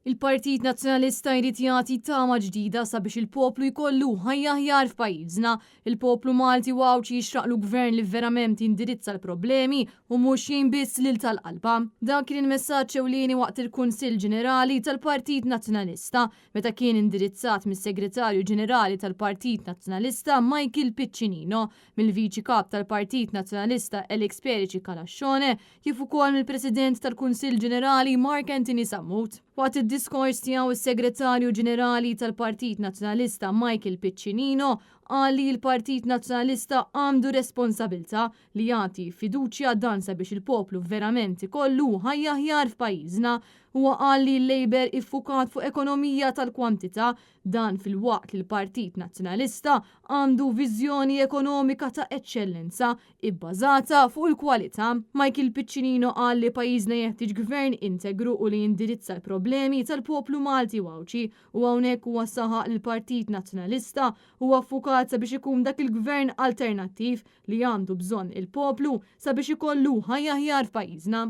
Il-Partit Nazzjonalista jrid jagħti tama ġdida sabiex il-poplu jkollu ħajja aħjar f'pajjiżna. Il-poplu Malti wawċi jixraqlu gvern li verament jindirizza l-problemi u mhux jinbiss lil tal-qalba. Dan kien il-messaġġ ewlieni waqt il-Kunsill Ġenerali tal-Partit Nazzjonalista meta kien indirizzat mis-Segretarju Ġenerali tal-Partit Nazzjonalista Michael Piccinino, mill-Viċi Kap tal-Partit Nazzjonalista Elix Perici Kalascione kif ukoll mill-President tal-Kunsill Ġenerali Mark Anthony Sammut. Waqt id-diskors tiegħu is-Segretarju Ġenerali tal-Partit Nazzjonalista Michael Piccinino qal li l-Partit Nazzjonalista għandu responsabilità li jagħti fiduċja dan sabiex il-poplu verament ikollu ħajja aħjar f'pajjiżna. Huwa qal li l-Labor iffukat fuq ekonomija tal-kwantità dan fil-waqt li l-Partit Nazzjonalista għandu viżjoni ekonomika ta' eċċellenza ibbażata fuq il-kwalità. Michael Piccinino qal li pajjiżna jeħtieġ gvern integru u li jindirizza l-problemi tal-poplu Malti wawċi u hawnhekk huwa saħaq li l-Partit Nazzjonalista huwa ffukat sabiex ikun dak il-gvern alternattiv li għandu bżonn il-poplu sabiex ikollu ħajja aħjar f'pajjiżna.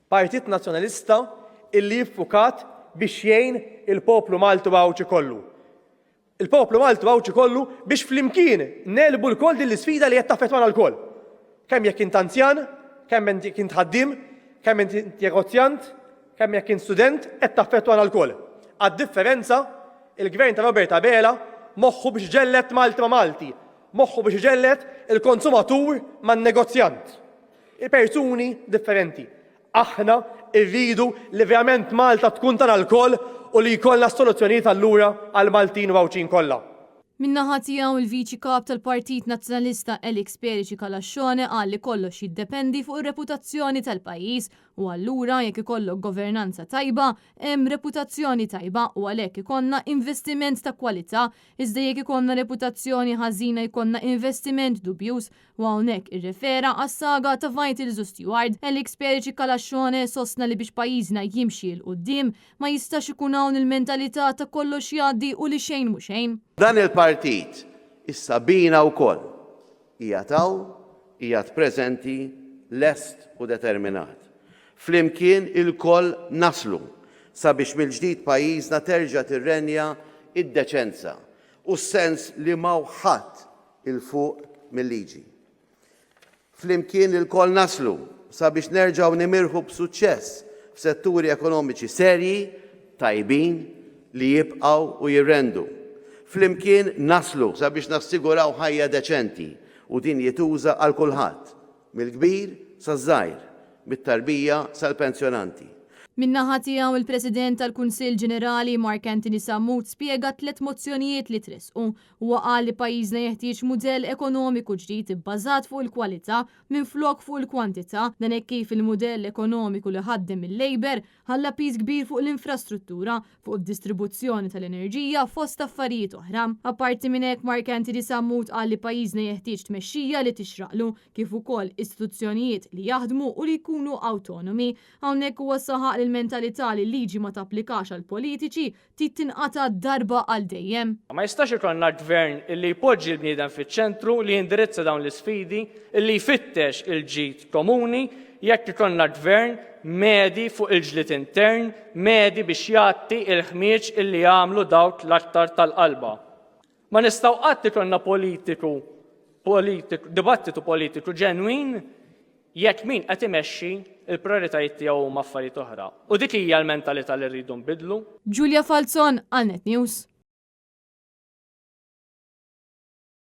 Partit Nazzjonalista illi jiffukat biex jgħin il-poplu Malti wawċi kollu. Il-poplu Malti wawċi kollu biex flimkien nelbu l-koll din l-isfida li qed taffettwana l-koll. Kemm jekk int anzjan, kemm jekk int ħaddiem, kemm int negozjant, kemm jekk int student qed taffettwana l-koll. Għad-differenza il-gvern ta' Robert Abela moħħu biex ġellet Malti ma' Malti, moħħu biex ġellet il-konsumatur man-negozjant. Il-persuni differenti. Aħna irridu li verament Malta tkun tagħna l-koll u li jkollna soluzzjonijiet allura għal Maltin wawċin kollha. Min-naħa tiegħu il-Viċi Kap tal-Partit Nazzjonalista Elix Perici Kalascione qal li kollox jiddependi fuq ir-reputazzjoni tal-pajjiż u allura jekk ikollok governanza tajba, hemm reputazzjoni tajba u għalhekk ikonna investiment ta' kwalità, iżda jekk ikonna reputazzjoni ħażina jkollna investiment dubjuż u hawnhekk irrefera għas-saga ta' Vitals u Stewart. Elix Perici Kalascione sostna li biex pajjiżna jimxi l quddiem ma jistax ikun hawn il-mentalità ta' kollox jgħaddi u li xejn mhu xejn. Dan il-partit issa bina wkoll hija taw, hija preżenti, lest u determinat. Flimkien il-koll naslu sabiex mill-ġdid pajjiżna terġa' tirrenja id-deċenza u s-sens li ħadd il-fuq mill-liġi. Flimkien il-koll naslu sabiex nerġgħu nimirħu b'suċċess f'setturi ekonomiċi serji, tajbin li jibqgħu u jirrendu. Flimkien naslu sabiex nassiguraw ħajja deċenti u din jituża għal kulħadd, mill-kbir saż-żgħir, mit-tarbija sal-pensjonanti. Min-naħa tiegħu il-President tal-Kunsill Ġenerali Mark Anthony Sammut spjega 3 mozzjonijiet li tresqu u qal li pajjiżna jeħtieġ mudell ekonomiku ġdid ibbażat fuq il-kwalità minflok fuq il-kwantità, dan hekk kif il-mudell ekonomiku li ħaddem il-Labor ħalla piż kbir fuq l-infrastruttura, fuq id-distribuzzjoni tal-enerġija fost affarijiet oħra. Apparti minn hekk Mark Anthony Sammut qal li pajjiżna jeħtieġ tmexxija li tixraqlu kif ukoll istituzzjonijiet li jaħdmu u li jkunu awtonomi. Hawnhekk huwa saħaq il-mentalità li liġi ma tapplikax għal politiċi tinqata darba għal dejjem. Ma jistax ikollna gvern illi jpoġġi l-bniedem fiċ-ċentru li jindirizza dawn l-isfidi, illi jfittex il-ġid komuni, jekk ikollna gvern medi fuq il-ġlied intern, medi biex jagħti il-ħmieġ illi jagħmlu dawk l-aktar tal-qalba. Ma nistgħu qatt ikollna dibattitu politiku ġenwin jekk min qed imexxi il-prioritajiet tiegħu huma affarijiet oħra. U dik hija l-mentalità li rridu nbidlu. Giulia Falzon, għal Net News.